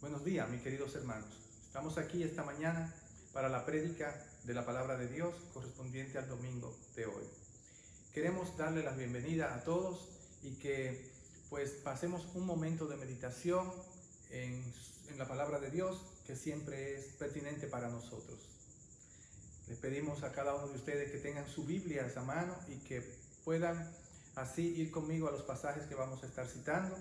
Buenos días, mis queridos hermanos. Estamos aquí esta mañana para la prédica de la palabra de Dios correspondiente al domingo de hoy. Queremos darle la bienvenida a todos y que pues pasemos un momento de meditación en la palabra de Dios, que siempre es pertinente para nosotros. Les pedimos a cada uno de ustedes que tengan su Biblia a mano y que puedan así ir conmigo a los pasajes que vamos a estar citando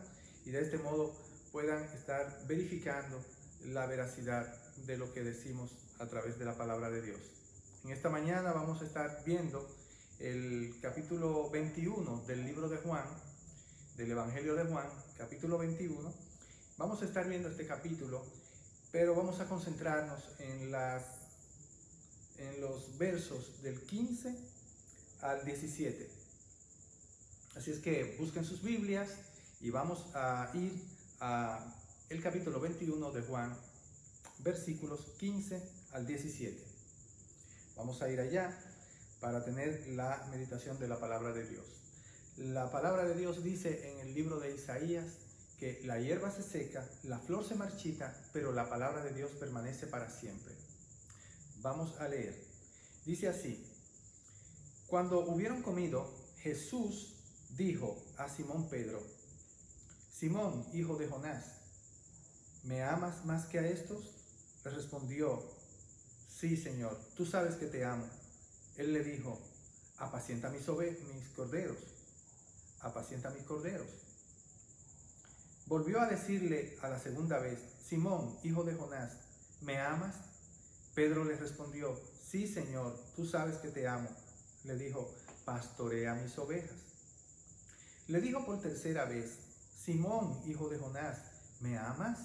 y de este modo puedan estar verificando la veracidad de lo que decimos a través de la palabra de Dios. En esta mañana vamos a estar viendo el capítulo 21 del libro de Juan, del Evangelio de Juan, capítulo 21. Vamos a estar viendo este capítulo, pero vamos a concentrarnos en los versos del 15 al 17. Así es que busquen sus Biblias y vamos a ir a el capítulo 21 de Juan, versículos 15 al 17. Vamos a ir allá para tener la meditación de la palabra de Dios. La palabra de Dios dice en el libro de Isaías que la hierba se seca, la flor se marchita, pero la palabra de Dios permanece para siempre. Vamos a leer. Dice así: Cuando hubieron comido, Jesús dijo a Simón Pedro: Simón, hijo de Jonás, ¿me amas más que a estos? Le respondió: Sí, Señor, tú sabes que te amo. Él le dijo: Apacienta mis corderos, apacienta mis corderos. Volvió a decirle a la segunda vez: Simón, hijo de Jonás, ¿me amas? Pedro le respondió: Sí, Señor, tú sabes que te amo. Le dijo: Pastorea mis ovejas. Le dijo por tercera vez: Simón, hijo de Jonás, ¿me amas?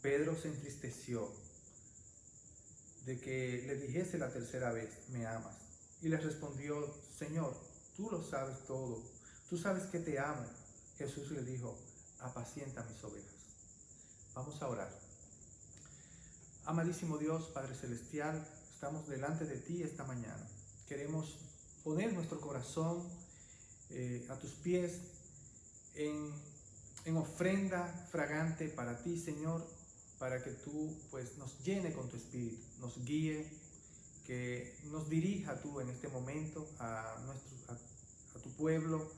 Pedro se entristeció de que le dijese la tercera vez: ¿me amas? Y le respondió: Señor, tú lo sabes todo, tú sabes que te amo. Jesús le dijo: apacienta mis ovejas. Vamos a orar. Amadísimo Dios, Padre Celestial, estamos delante de ti esta mañana. Queremos poner nuestro corazón a tus pies en ofrenda fragante para ti, Señor, para que tú pues nos llene con tu espíritu, nos guíe, que nos dirija tú en este momento a tu pueblo,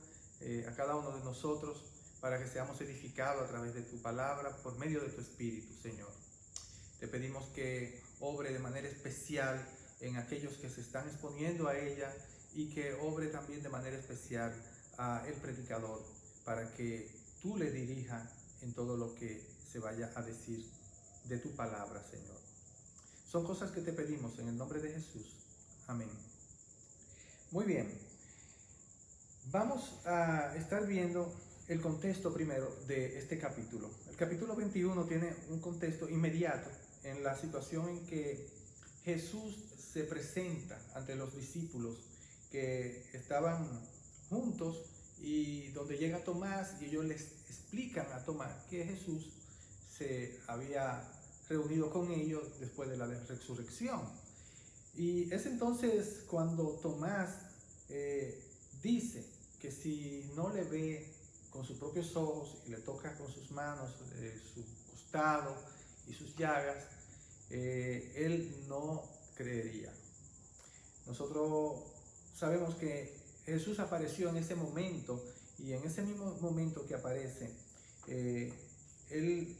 a cada uno de nosotros, para que seamos edificados a través de tu palabra, por medio de tu espíritu, Señor. Te pedimos que obre de manera especial en aquellos que se están exponiendo a ella y que obre también de manera especial a el predicador, para que tú le dirijas en todo lo que se vaya a decir de tu palabra, Señor. Son cosas que te pedimos en el nombre de Jesús. Amén. Muy bien. Vamos a estar viendo el contexto primero de este capítulo. El capítulo 21 tiene un contexto inmediato en la situación en que Jesús se presenta ante los discípulos que estaban juntos y donde llega Tomás y ellos les explican a Tomás que Jesús se había reunido con ellos después de la resurrección. Y es entonces cuando Tomás dice que si no le ve con sus propios ojos y le toca con sus manos su costado y sus llagas, él no creería. Nosotros sabemos que Jesús apareció en ese momento, y en ese mismo momento que aparece, él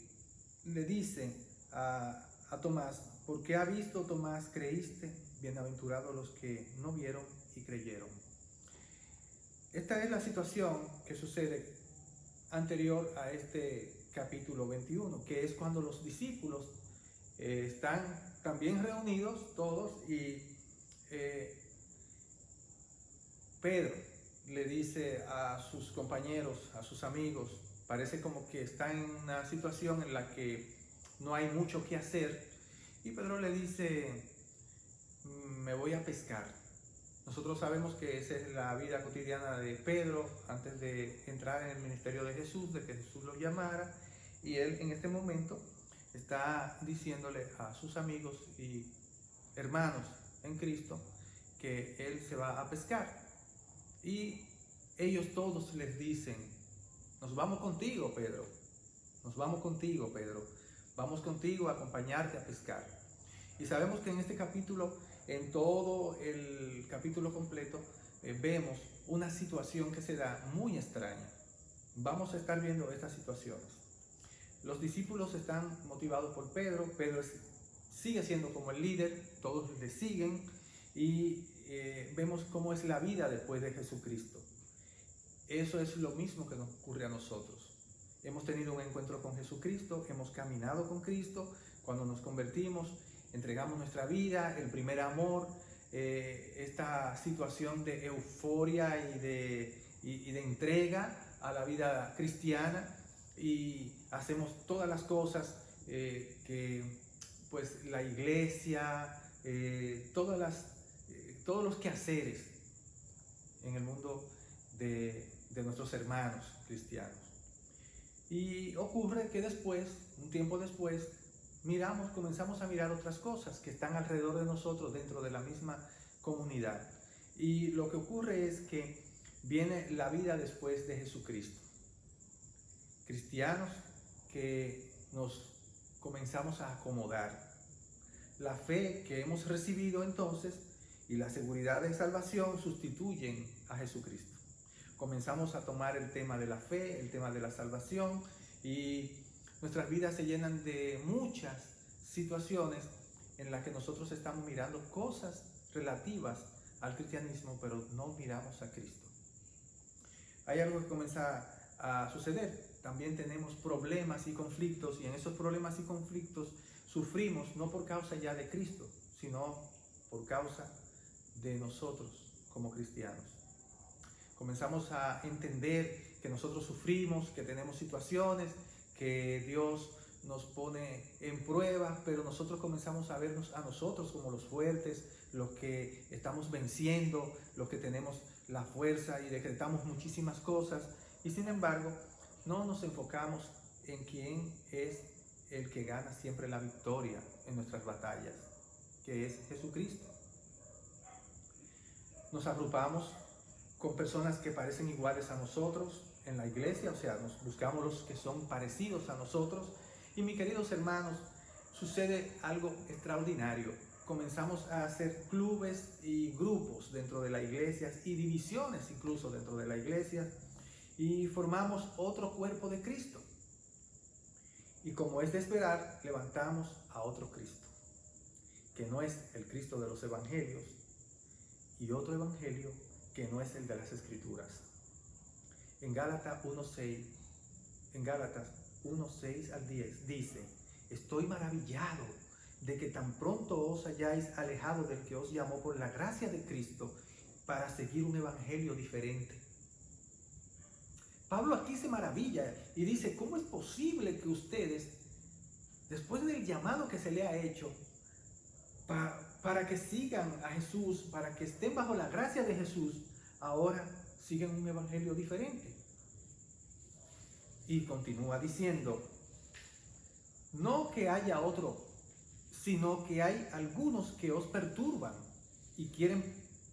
le dice a Tomás: porque ha visto Tomás, creíste, bienaventurados los que no vieron y creyeron. Esta es la situación que sucede anterior a este capítulo 21, que es cuando los discípulos están también reunidos todos y Pedro le dice a sus compañeros, a sus amigos, parece como que está en una situación en la que no hay mucho que hacer, y Pedro le dice: me voy a pescar. Nosotros sabemos que esa es la vida cotidiana de Pedro antes de entrar en el ministerio de Jesús, de que Jesús lo llamara, y él en este momento está diciéndole a sus amigos y hermanos en Cristo que él se va a pescar. Y ellos todos les dicen: nos vamos contigo, Pedro, nos vamos contigo, Pedro, vamos contigo a acompañarte a pescar. Y sabemos que en este capítulo, en todo el capítulo completo, vemos una situación que se da muy extraña. Vamos a estar viendo estas situaciones. Los discípulos están motivados por Pedro. Pedro sigue siendo como el líder, todos le siguen y vemos cómo es la vida después de Jesucristo. Eso es lo mismo que nos ocurre a nosotros. Hemos tenido un encuentro con Jesucristo, hemos caminado con Cristo. Cuando nos convertimos, entregamos nuestra vida, el primer amor, esta situación de euforia y de entrega a la vida cristiana, y hacemos todas las cosas que pues la iglesia, todos los quehaceres en el mundo de nuestros hermanos cristianos. Y ocurre que después, un tiempo después, comenzamos a mirar otras cosas que están alrededor de nosotros dentro de la misma comunidad. Y lo que ocurre es que viene la vida después de Jesucristo. Cristianos que nos comenzamos a acomodar. La fe que hemos recibido entonces y la seguridad de salvación sustituyen a Jesucristo. Comenzamos a tomar el tema de la fe, el tema de la salvación, y nuestras vidas se llenan de muchas situaciones en las que nosotros estamos mirando cosas relativas al cristianismo, pero no miramos a Cristo. Hay algo que comienza a suceder. También tenemos problemas y conflictos, y en esos problemas y conflictos sufrimos no por causa ya de Cristo, sino por causa de nosotros como cristianos. Comenzamos a entender que nosotros sufrimos, que tenemos situaciones, que Dios nos pone en prueba, pero nosotros comenzamos a vernos a nosotros como los fuertes, los que estamos venciendo, los que tenemos la fuerza, y decretamos muchísimas cosas, y sin embargo no nos enfocamos en quién es el que gana siempre la victoria en nuestras batallas, que es Jesucristo. Nos agrupamos con personas que parecen iguales a nosotros en la iglesia, o sea, nos buscamos los que son parecidos a nosotros. Y mis queridos hermanos, sucede algo extraordinario. Comenzamos a hacer clubes y grupos dentro de la iglesia, y divisiones incluso dentro de la iglesia, y formamos otro cuerpo de Cristo. Y como es de esperar, levantamos a otro Cristo, que no es el Cristo de los evangelios, y otro evangelio que no es el de las Escrituras. En Gálatas 1:6 al 10 dice: estoy maravillado de que tan pronto os hayáis alejado del que os llamó por la gracia de Cristo para seguir un evangelio diferente. Pablo aquí se maravilla y dice: ¿cómo es posible que ustedes, después del llamado que se le ha hecho para que sigan a Jesús, para que estén bajo la gracia de Jesús, ahora siguen un evangelio diferente? Y continúa diciendo: no que haya otro, sino que hay algunos que os perturban y quieren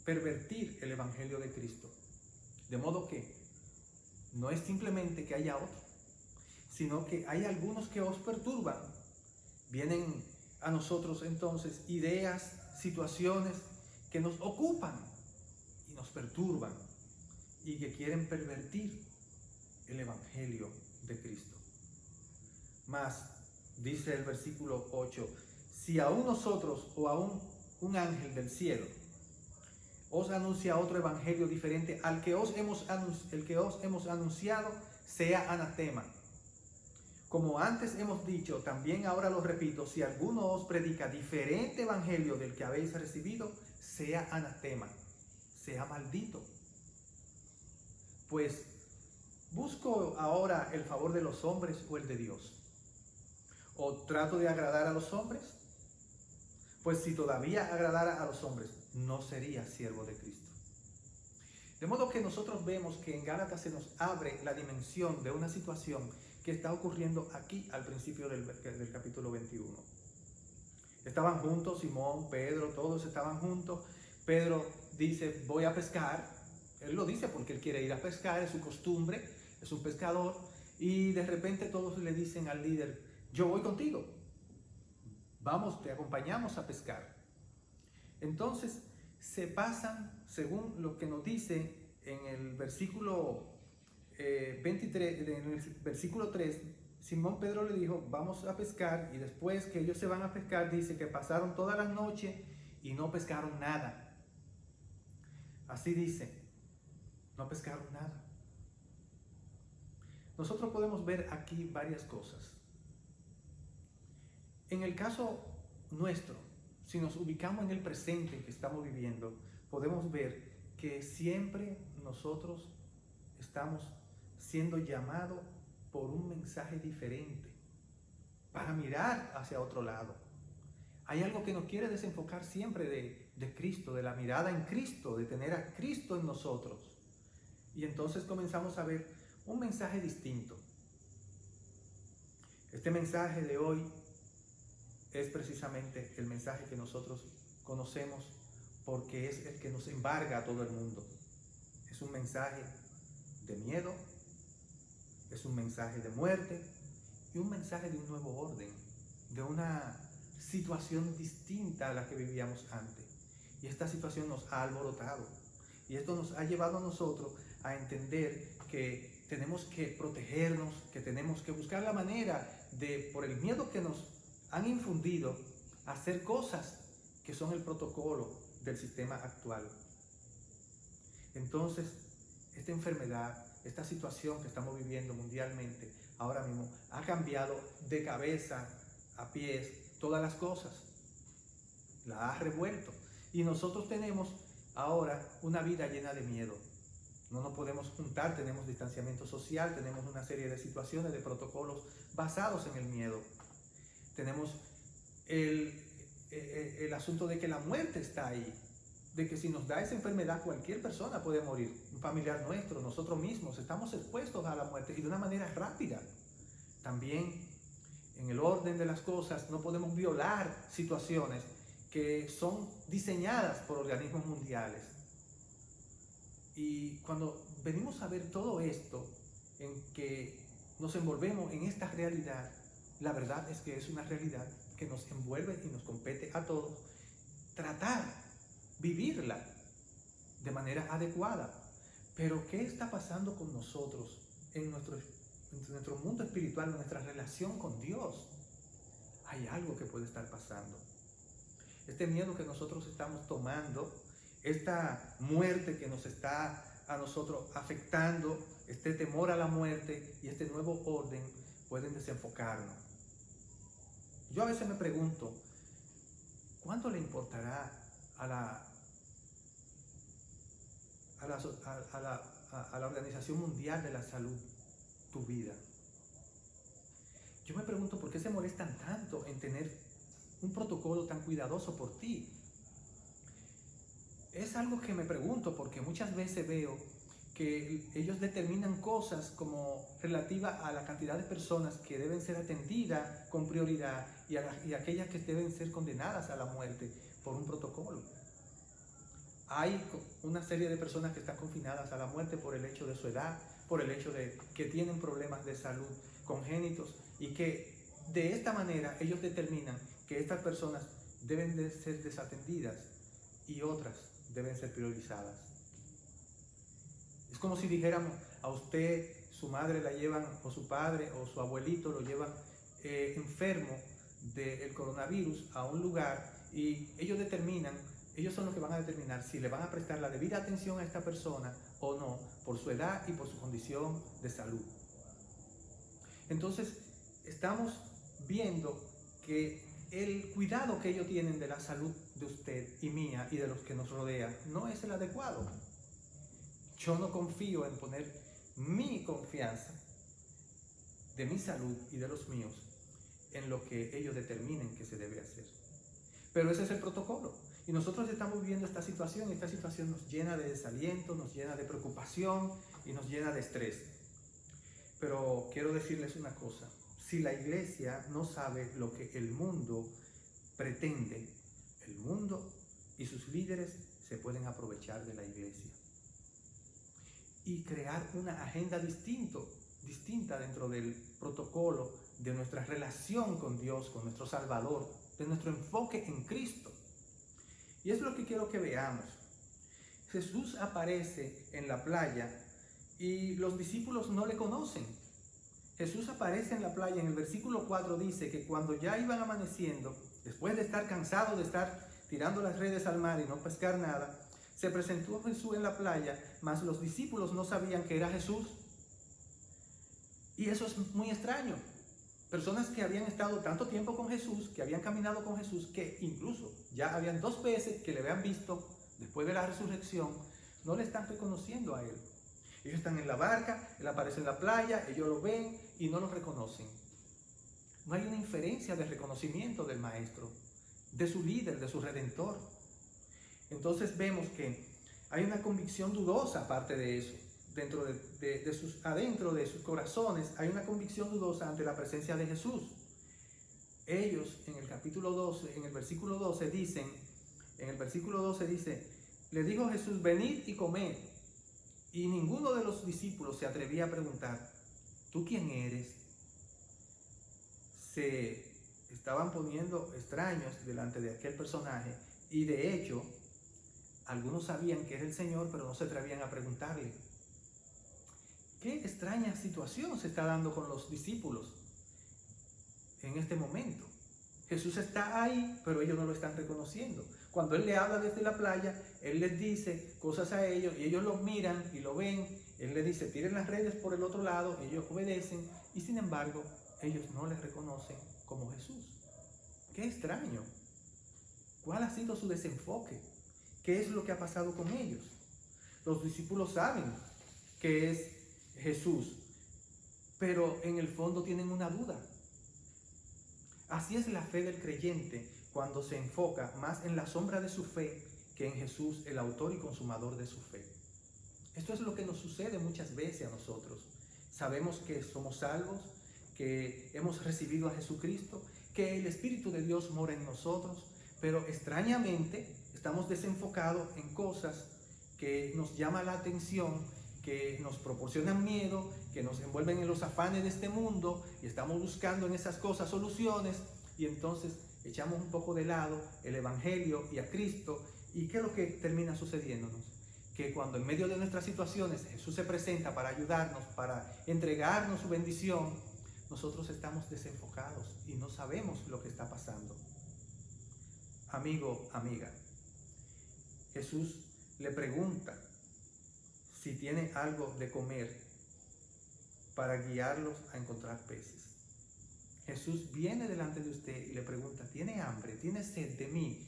pervertir el evangelio de Cristo. De modo que no es simplemente que haya otro, sino que hay algunos que os perturban. Vienen a nosotros entonces ideas, situaciones que nos ocupan y nos perturban, y que quieren pervertir el evangelio de Cristo. Mas, dice el versículo 8, si aún nosotros o aún un ángel del cielo os anuncia otro evangelio diferente al que os hemos anunciado, sea anatema. Como antes hemos dicho, también ahora lo repito, si alguno os predica diferente evangelio del que habéis recibido, sea anatema, sea maldito. Pues, ¿busco ahora el favor de los hombres o el de Dios? ¿O trato de agradar a los hombres? Pues si todavía agradara a los hombres, no sería siervo de Cristo. De modo que nosotros vemos que en Gálatas se nos abre la dimensión de una situación que está ocurriendo aquí al principio del capítulo 21. Estaban juntos, Simón, Pedro, todos estaban juntos. Pedro dice: voy a pescar. Él lo dice porque él quiere ir a pescar, es su costumbre, es un pescador. Y de repente todos le dicen al líder: yo voy contigo, vamos, te acompañamos a pescar. Entonces se pasan, según lo que nos dice en el versículo 23, en el versículo 3, Simón Pedro le dijo, vamos a pescar, y después que ellos se van a pescar, dice que pasaron toda la noche y no pescaron nada. Así dice, no pescaron nada. Nosotros podemos ver aquí varias cosas. En el caso nuestro, si nos ubicamos en el presente que estamos viviendo, podemos ver que siempre nosotros estamos siendo llamados por un mensaje diferente, para mirar hacia otro lado. Hay algo que nos quiere desenfocar siempre de Cristo, de la mirada en Cristo, de tener a Cristo en nosotros. Y entonces comenzamos a ver un mensaje distinto. Este mensaje de hoy es precisamente el mensaje que nosotros conocemos porque es el que nos embarga a todo el mundo. Es un mensaje de miedo, es un mensaje de muerte y un mensaje de un nuevo orden, de una situación distinta a la que vivíamos antes. Y esta situación nos ha alborotado y esto nos ha llevado a nosotros a entender que tenemos que protegernos, que tenemos que buscar la manera de, por el miedo que nos han infundido, hacer cosas que son el protocolo del sistema actual. Entonces, esta enfermedad, esta situación que estamos viviendo mundialmente, ahora mismo, ha cambiado de cabeza a pies todas las cosas. La ha revuelto. Y nosotros tenemos ahora una vida llena de miedo. No nos podemos juntar, tenemos distanciamiento social, tenemos una serie de situaciones, de protocolos basados en el miedo. Tenemos el asunto de que la muerte está ahí, de que si nos da esa enfermedad cualquier persona puede morir, un familiar nuestro, nosotros mismos, estamos expuestos a la muerte y de una manera rápida. También en el orden de las cosas no podemos violar situaciones que son diseñadas por organismos mundiales. Y cuando venimos a ver todo esto, en que nos envolvemos en esta realidad, la verdad es que es una realidad que nos envuelve y nos compete a todos tratar, vivirla de manera adecuada. Pero ¿qué está pasando con nosotros en nuestro mundo espiritual, en nuestra relación con Dios? Hay algo que puede estar pasando. Este miedo que nosotros estamos tomando, esta muerte que nos está a nosotros afectando, este temor a la muerte y este nuevo orden pueden desenfocarnos. Yo a veces me pregunto, ¿cuánto le importará a la Organización Mundial de la Salud tu vida? Yo me pregunto por qué se molestan tanto en tener un protocolo tan cuidadoso por ti. Es algo que me pregunto porque muchas veces veo que ellos determinan cosas como relativa a la cantidad de personas que deben ser atendidas con prioridad y aquellas que deben ser condenadas a la muerte por un protocolo. Hay una serie de personas que están confinadas a la muerte por el hecho de su edad, por el hecho de que tienen problemas de salud congénitos y que de esta manera ellos determinan que estas personas deben de ser desatendidas y otras deben ser priorizadas. Es como si dijéramos, a usted, su madre la llevan, o su padre, o su abuelito lo llevan enfermo del coronavirus a un lugar y ellos son los que van a determinar si le van a prestar la debida atención a esta persona o no, por su edad y por su condición de salud. Entonces, estamos viendo que el cuidado que ellos tienen de la salud de usted y mía y de los que nos rodean no es el adecuado. Yo no confío en poner mi confianza de mi salud y de los míos en lo que ellos determinen que se debe hacer. Pero ese es el protocolo. Y nosotros estamos viviendo esta situación nos llena de desaliento, nos llena de preocupación y nos llena de estrés. Pero quiero decirles una cosa, si la iglesia no sabe lo que el mundo pretende, el mundo y sus líderes se pueden aprovechar de la iglesia y crear una agenda distinta dentro del protocolo de nuestra relación con Dios, con nuestro Salvador, de nuestro enfoque en Cristo. Y es lo que quiero que veamos. Jesús aparece en la playa y los discípulos no le conocen. Jesús aparece en la playa, en el versículo 4 dice que cuando ya iban amaneciendo, después de estar cansados de estar tirando las redes al mar y no pescar nada, se presentó Jesús en la playa, mas los discípulos no sabían que era Jesús. Y eso es muy extraño. Personas que habían estado tanto tiempo con Jesús, que habían caminado con Jesús, que incluso ya habían 2 veces que le habían visto después de la resurrección, no le están reconociendo a él. Ellos están en la barca, él aparece en la playa, ellos lo ven y no lo reconocen. No hay una inferencia de reconocimiento del Maestro, de su líder, de su Redentor. Entonces vemos que hay una convicción dudosa aparte de eso. Adentro de sus corazones hay una convicción dudosa ante la presencia de Jesús. Ellos en el capítulo 12, en el versículo 12 dice, le dijo Jesús, venid y comed. Y ninguno de los discípulos se atrevía a preguntar, ¿tú quién eres? Se estaban poniendo extraños delante de aquel personaje y de hecho, algunos sabían que era el Señor, pero no se atrevían a preguntarle. Qué extraña situación se está dando con los discípulos en este momento. Jesús está ahí, pero ellos no lo están reconociendo. Cuando Él le habla desde la playa, Él les dice cosas a ellos y ellos los miran y lo ven. Él les dice, tiren las redes por el otro lado, ellos obedecen y sin embargo, ellos no les reconocen como Jesús. Qué extraño. ¿Cuál ha sido su desenfoque? ¿Qué es lo que ha pasado con ellos? Los discípulos saben que es Jesús, pero en el fondo tienen una duda. Así es la fe del creyente cuando se enfoca más en la sombra de su fe que en Jesús, el autor y consumador de su fe. Esto es lo que nos sucede muchas veces a nosotros. Sabemos que somos salvos, que hemos recibido a Jesucristo, que el Espíritu de Dios mora en nosotros, pero extrañamente estamos desenfocados en cosas que nos llaman la atención, que nos proporcionan miedo, que nos envuelven en los afanes de este mundo y estamos buscando en esas cosas soluciones y entonces echamos un poco de lado el Evangelio y a Cristo. ¿Y qué es lo que termina sucediéndonos? Que cuando en medio de nuestras situaciones Jesús se presenta para ayudarnos, para entregarnos su bendición, nosotros estamos desenfocados y no sabemos lo que está pasando. Amigo, amiga, Jesús le pregunta si tiene algo de comer para guiarlos a encontrar peces. Jesús viene delante de usted y le pregunta, ¿tiene hambre? ¿Tienes sed de mí?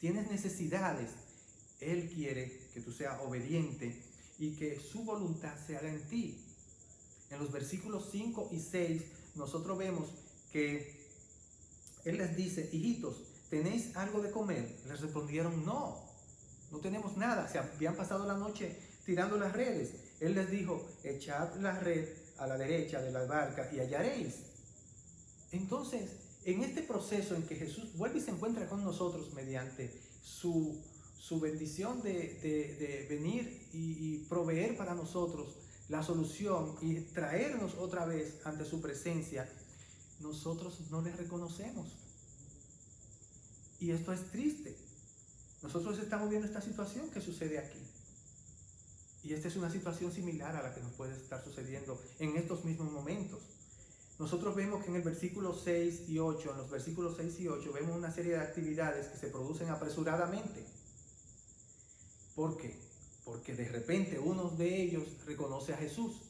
¿Tienes necesidades? Él quiere que tú seas obediente y que su voluntad se haga en ti. En los versículos 5 y 6 nosotros vemos que Él les dice, hijitos, ¿tenéis algo de comer? Les respondieron, no tenemos nada. Se habían pasado la noche tirando las redes. Él les dijo, echad la red a la derecha de la barca y hallaréis. Entonces, en este proceso en que Jesús vuelve y se encuentra con nosotros mediante su bendición de venir y proveer para nosotros la solución y traernos otra vez ante su presencia, nosotros no le reconocemos. Y esto es triste. Nosotros estamos viendo esta situación que sucede aquí. Y esta es una situación similar a la que nos puede estar sucediendo en estos mismos momentos. Nosotros vemos que en el versículo 6 y 8, en los versículos 6 y 8, vemos una serie de actividades que se producen apresuradamente. ¿Por qué? Porque de repente uno de ellos reconoce a Jesús.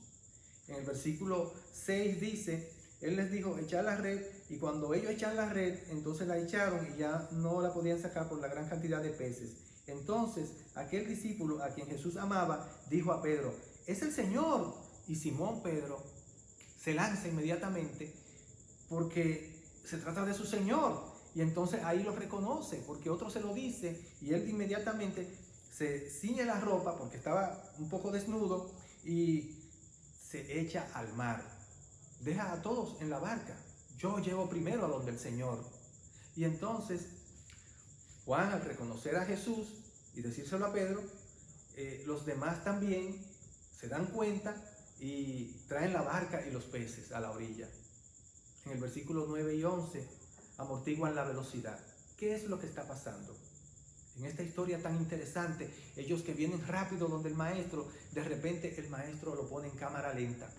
En el versículo 6 dice, Él les dijo, echad la red, y cuando ellos echan la red, entonces la echaron y ya no la podían sacar por la gran cantidad de peces. Entonces, aquel discípulo a quien Jesús amaba, dijo a Pedro, es el Señor. Y Simón Pedro se lanza inmediatamente porque se trata de su Señor. Y entonces ahí lo reconoce, porque otro se lo dice, y él inmediatamente se ciñe la ropa porque estaba un poco desnudo y se echa al mar. Deja a todos en la barca. Yo llego primero a donde el Señor. Y entonces Juan, al reconocer a Jesús y decírselo a Pedro, los demás también se dan cuenta y traen la barca y los peces a la orilla. en el versículo 9 y 11, amortiguan la velocidad. ¿Qué es lo que está pasando? En esta historia tan interesante, ellos que vienen rápido donde el maestro, de repente el maestro lo pone en cámara lenta.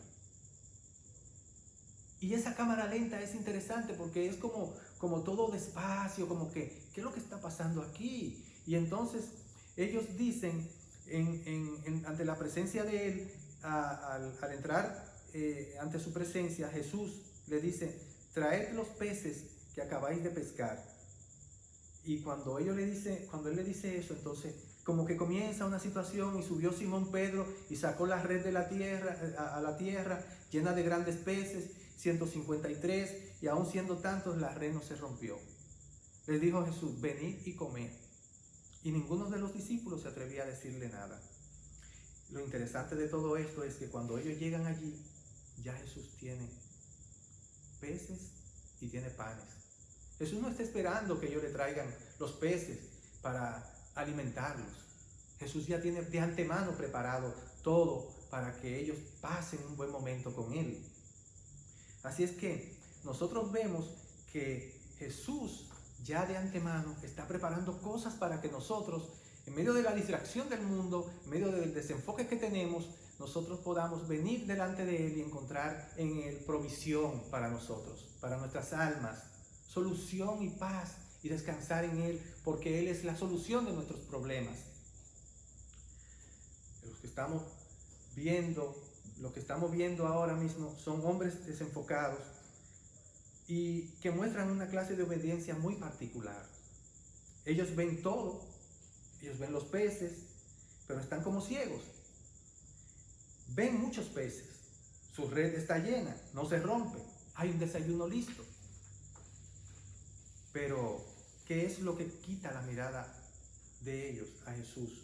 Y esa cámara lenta es interesante porque es como todo despacio, como que, ¿qué es lo que está pasando aquí? Y entonces ellos dicen, ante la presencia de él, al entrar ante su presencia, Jesús le dice, traed los peces que acabáis de pescar. Y cuando él le dice eso, entonces como que comienza una situación, y subió Simón Pedro y sacó la red de la tierra, a la tierra llena de grandes peces, 153, y aún siendo tantos la red no se rompió. Les dijo Jesús, venid y comed. Y ninguno de los discípulos se atrevía a decirle nada. Lo interesante de todo esto es que cuando ellos llegan allí, ya Jesús tiene peces y tiene panes. Jesús no está esperando que ellos le traigan los peces para alimentarlos. Jesús ya tiene de antemano preparado todo para que ellos pasen un buen momento con Él. Así es que nosotros vemos que Jesús ya de antemano está preparando cosas para que nosotros, en medio de la distracción del mundo, en medio del desenfoque que tenemos, nosotros podamos venir delante de Él y encontrar en Él provisión para nosotros, para nuestras almas, solución y paz, y descansar en Él, porque Él es la solución de nuestros problemas. Lo que estamos viendo ahora mismo son hombres desenfocados y que muestran una clase de obediencia muy particular. Ellos ven todo, ellos ven los peces, pero están como ciegos. Ven muchos peces, su red está llena, no se rompe, hay un desayuno listo. Pero, ¿qué es lo que quita la mirada de ellos a Jesús,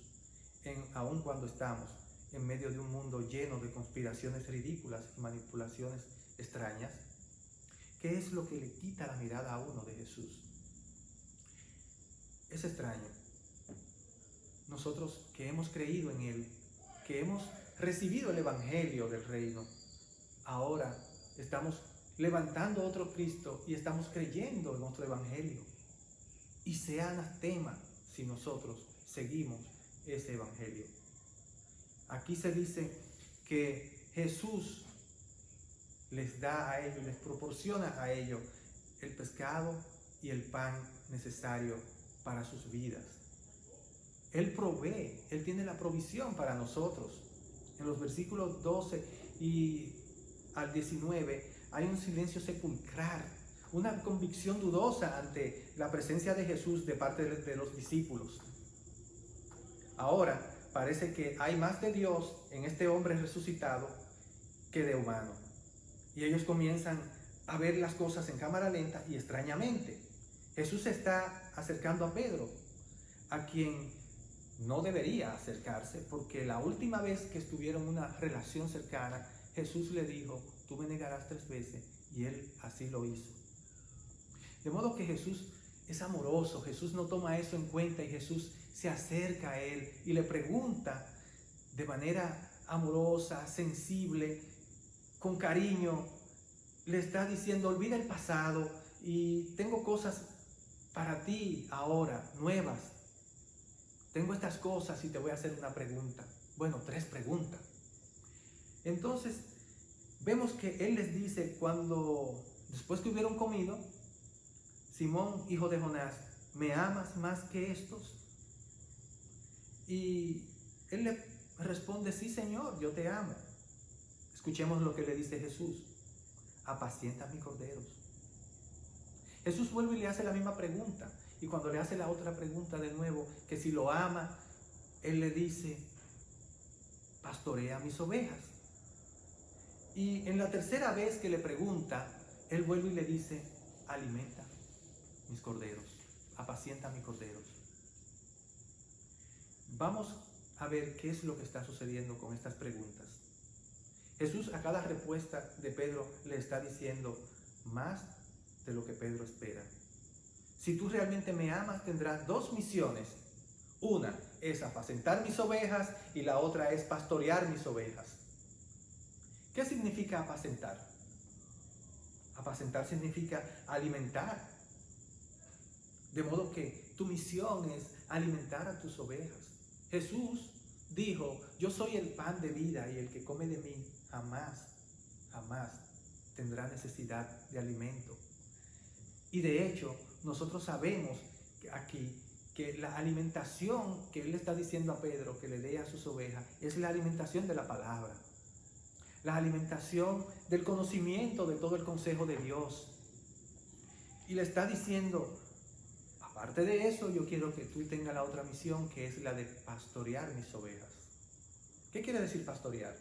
aun cuando estamos en medio de un mundo lleno de conspiraciones ridículas y manipulaciones extrañas? ¿Qué es lo que le quita la mirada a uno de Jesús? Es extraño. Nosotros que hemos creído en Él, que hemos recibido el Evangelio del Reino, ahora estamos levantando otro Cristo y estamos creyendo en otro Evangelio. Y sea anatema si nosotros seguimos ese Evangelio. Aquí se dice que Jesús les da a ellos, les proporciona a ellos el pescado y el pan necesario para sus vidas. Él provee, Él tiene la provisión para nosotros. En los versículos 12 y al 19 hay un silencio sepulcral, una convicción dudosa ante la presencia de Jesús de parte de los discípulos. Ahora parece que hay más de Dios en este hombre resucitado que de humano. Y ellos comienzan a ver las cosas en cámara lenta y extrañamente. Jesús se está acercando a Pedro, a quien no debería acercarse, porque la última vez que estuvieron en una relación cercana, Jesús le dijo, tú me negarás 3 veces, y él así lo hizo. De modo que Jesús es amoroso, Jesús no toma eso en cuenta, y Jesús se acerca a él y le pregunta de manera amorosa, sensible, con cariño. Le está diciendo, olvida el pasado y tengo cosas para ti ahora, nuevas. Tengo estas cosas y te voy a hacer una pregunta. Bueno, 3 preguntas. Entonces, vemos que Él les dice después que hubieron comido, Simón, hijo de Jonás, ¿me amas más que estos? Y Él le responde, sí, Señor, yo te amo. Escuchemos lo que le dice Jesús. Apacienta mis corderos. Jesús vuelve y le hace la misma pregunta. Y cuando le hace la otra pregunta de nuevo, que si lo ama, Él le dice, pastorea mis ovejas. Y en la tercera vez que le pregunta, Él vuelve y le dice, alimenta mis corderos, apacienta mis corderos. Vamos a ver qué es lo que está sucediendo con estas preguntas. Jesús a cada respuesta de Pedro le está diciendo más de lo que Pedro espera. Si tú realmente me amas, tendrás 2 misiones. Una es apacentar mis ovejas y la otra es pastorear mis ovejas. ¿Qué significa apacentar? Apacentar significa alimentar. De modo que tu misión es alimentar a tus ovejas. Jesús dijo, yo soy el pan de vida y el que come de mí jamás tendrá necesidad de alimento. Y de hecho, nosotros sabemos que aquí que la alimentación que Él le está diciendo a Pedro que le dé a sus ovejas es la alimentación de la palabra. La alimentación del conocimiento de todo el consejo de Dios. Y le está diciendo, aparte de eso, yo quiero que tú tengas la otra misión, que es la de pastorear mis ovejas. ¿Qué quiere decir pastorear?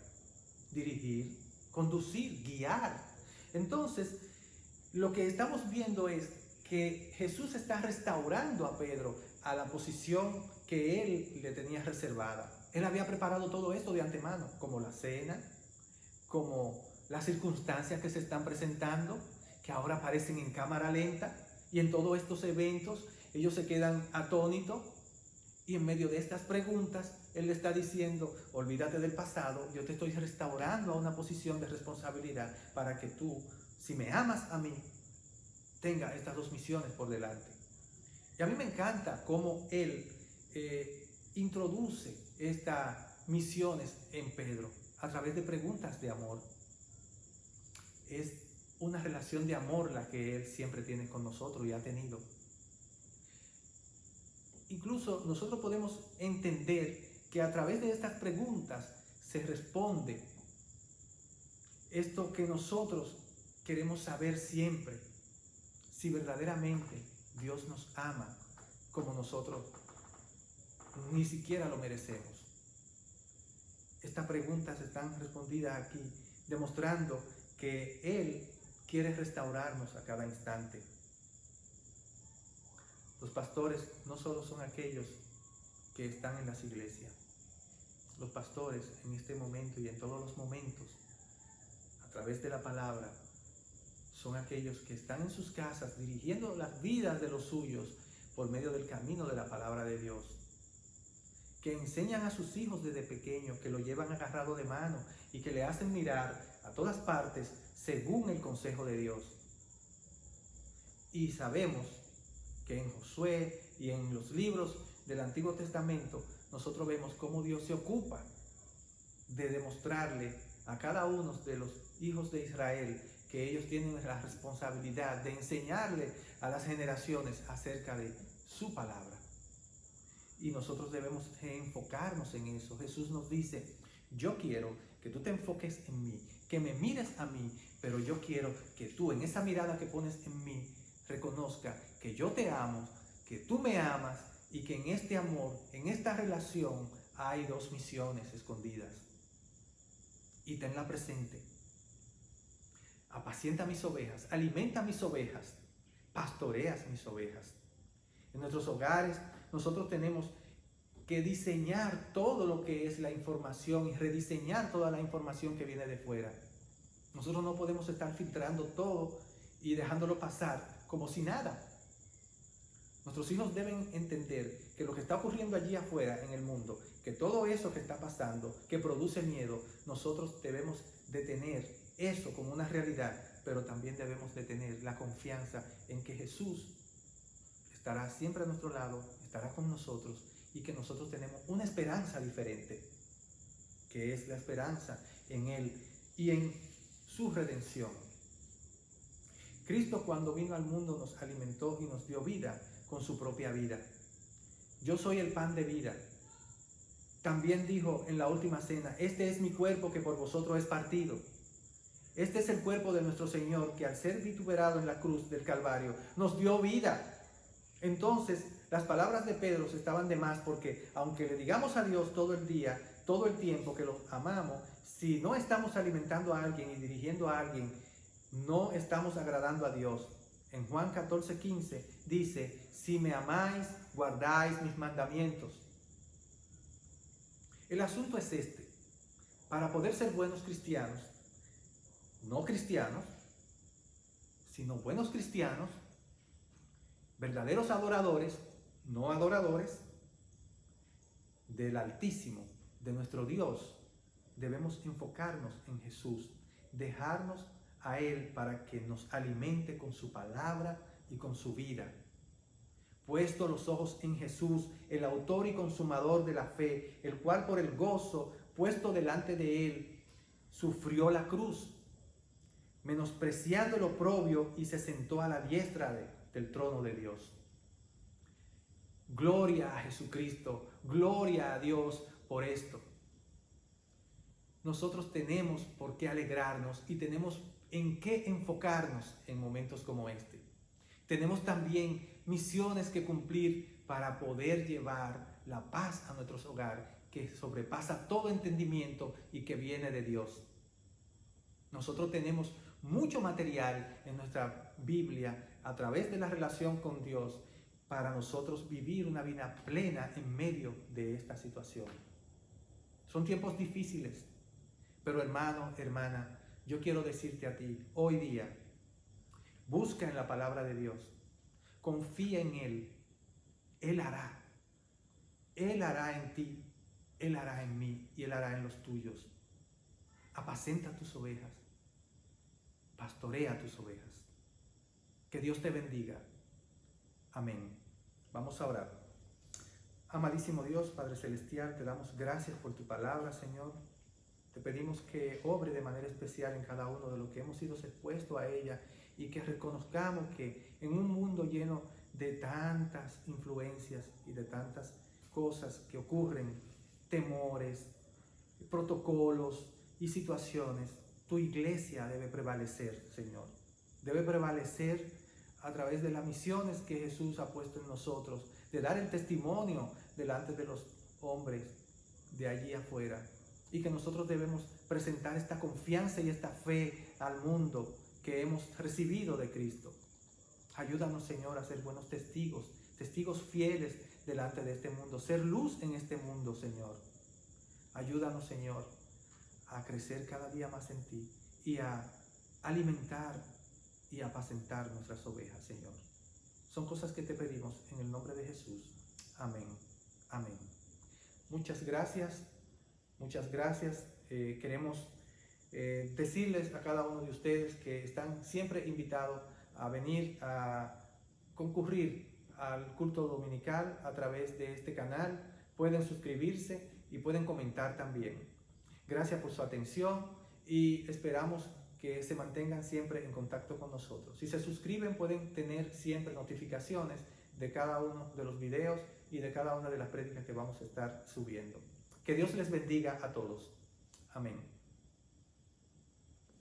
Dirigir, conducir, guiar. Entonces, lo que estamos viendo es que Jesús está restaurando a Pedro a la posición que Él le tenía reservada. Él había preparado todo esto de antemano, como la cena, como las circunstancias que se están presentando, que ahora aparecen en cámara lenta, y en todos estos eventos ellos se quedan atónitos, y en medio de estas preguntas Él le está diciendo, olvídate del pasado, yo te estoy restaurando a una posición de responsabilidad para que tú, si me amas a mí, tenga estas dos misiones por delante. Y a mí me encanta cómo Él introduce estas misiones en Pedro a través de preguntas de amor. Es una relación de amor la que Él siempre tiene con nosotros y ha tenido. Incluso nosotros podemos entender que a través de estas preguntas se responde esto que nosotros queremos saber siempre, si verdaderamente Dios nos ama como nosotros ni siquiera lo merecemos. Estas preguntas están respondidas aquí, demostrando que Él quiere restaurarnos a cada instante. Los pastores no solo son aquellos que están en las iglesias. Los pastores en este momento y en todos los momentos, a través de la palabra, son aquellos que están en sus casas dirigiendo las vidas de los suyos por medio del camino de la palabra de Dios. Que enseñan a sus hijos desde pequeños, que lo llevan agarrado de mano y que le hacen mirar a todas partes según el consejo de Dios. Y sabemos que en Josué y en los libros del Antiguo Testamento nosotros vemos cómo Dios se ocupa de demostrarle a cada uno de los hijos de Israel que ellos tienen la responsabilidad de enseñarle a las generaciones acerca de su palabra. Y nosotros debemos enfocarnos en eso. Jesús nos dice, yo quiero que tú te enfoques en mí, que me mires a mí, pero yo quiero que tú en esa mirada que pones en mí reconozca que yo te amo, que tú me amas y que en este amor, en esta relación hay dos misiones escondidas. Y tenla presente. Apacienta mis ovejas, alimenta mis ovejas, pastoreas mis ovejas. En nuestros hogares nosotros tenemos que diseñar todo lo que es la información y rediseñar toda la información que viene de fuera. Nosotros no podemos estar filtrando todo y dejándolo pasar como si nada. Nuestros hijos deben entender que lo que está ocurriendo allí afuera en el mundo, que todo eso que está pasando, que produce miedo, nosotros debemos de tener eso como una realidad, pero también debemos de tener la confianza en que Jesús estará siempre a nuestro lado, estará con nosotros y que nosotros tenemos una esperanza diferente, que es la esperanza en Él y en su redención. Cristo cuando vino al mundo nos alimentó y nos dio vida con su propia vida. Yo soy el pan de vida. También dijo en la última cena, este es mi cuerpo que por vosotros es partido. Este es el cuerpo de nuestro Señor que al ser vituperado en la cruz del Calvario nos dio vida. Entonces, las palabras de Pedro estaban de más porque aunque le digamos a Dios todo el día, todo el tiempo que lo amamos, si no estamos alimentando a alguien y dirigiendo a alguien, no estamos agradando a Dios. En Juan 14:15 dice, si me amáis, guardáis mis mandamientos. El asunto es este. Para poder ser buenos cristianos, no cristianos, sino buenos cristianos, verdaderos adoradores, no adoradores, del Altísimo, de nuestro Dios, debemos enfocarnos en Jesús, dejarnos a Él para que nos alimente con su palabra y con su vida. Puesto los ojos en Jesús, el autor y consumador de la fe, el cual por el gozo puesto delante de Él, sufrió la cruz, menospreciando el oprobio, y se sentó a la diestra del trono de Dios. Gloria a Jesucristo, gloria a Dios por esto. Nosotros tenemos por qué alegrarnos y tenemos en qué enfocarnos en momentos como este. Tenemos también misiones que cumplir para poder llevar la paz a nuestros hogares, que sobrepasa todo entendimiento y que viene de Dios. Nosotros tenemos mucho material en nuestra Biblia a través de la relación con Dios para nosotros vivir una vida plena en medio de esta situación. Son tiempos difíciles, pero hermano, hermana, yo quiero decirte a ti, hoy día, busca en la palabra de Dios, confía en Él, Él hará. Él hará en ti, Él hará en mí y Él hará en los tuyos. Apacenta tus ovejas, pastorea tus ovejas. Que Dios te bendiga. Amén. Vamos a orar. Amadísimo Dios, Padre Celestial, te damos gracias por tu palabra, Señor. Te pedimos que obre de manera especial en cada uno de los que hemos sido expuestos a ella y que reconozcamos que en un mundo lleno de tantas influencias y de tantas cosas que ocurren, temores, protocolos y situaciones, tu iglesia debe prevalecer, Señor. Debe prevalecer a través de las misiones que Jesús ha puesto en nosotros, de dar el testimonio delante de los hombres de allí afuera. Y que nosotros debemos presentar esta confianza y esta fe al mundo que hemos recibido de Cristo. Ayúdanos, Señor, a ser buenos testigos, testigos fieles delante de este mundo, ser luz en este mundo, Señor. Ayúdanos, Señor, a crecer cada día más en ti y a alimentar y apacentar nuestras ovejas, Señor. Son cosas que te pedimos en el nombre de Jesús. Amén. Amén. Muchas gracias. Muchas gracias. Queremos decirles a cada uno de ustedes que están siempre invitados a venir a concurrir al culto dominical a través de este canal. Pueden suscribirse y pueden comentar también. Gracias por su atención y esperamos que se mantengan siempre en contacto con nosotros. Si se suscriben, pueden tener siempre notificaciones de cada uno de los videos y de cada una de las prédicas que vamos a estar subiendo. Que Dios les bendiga a todos.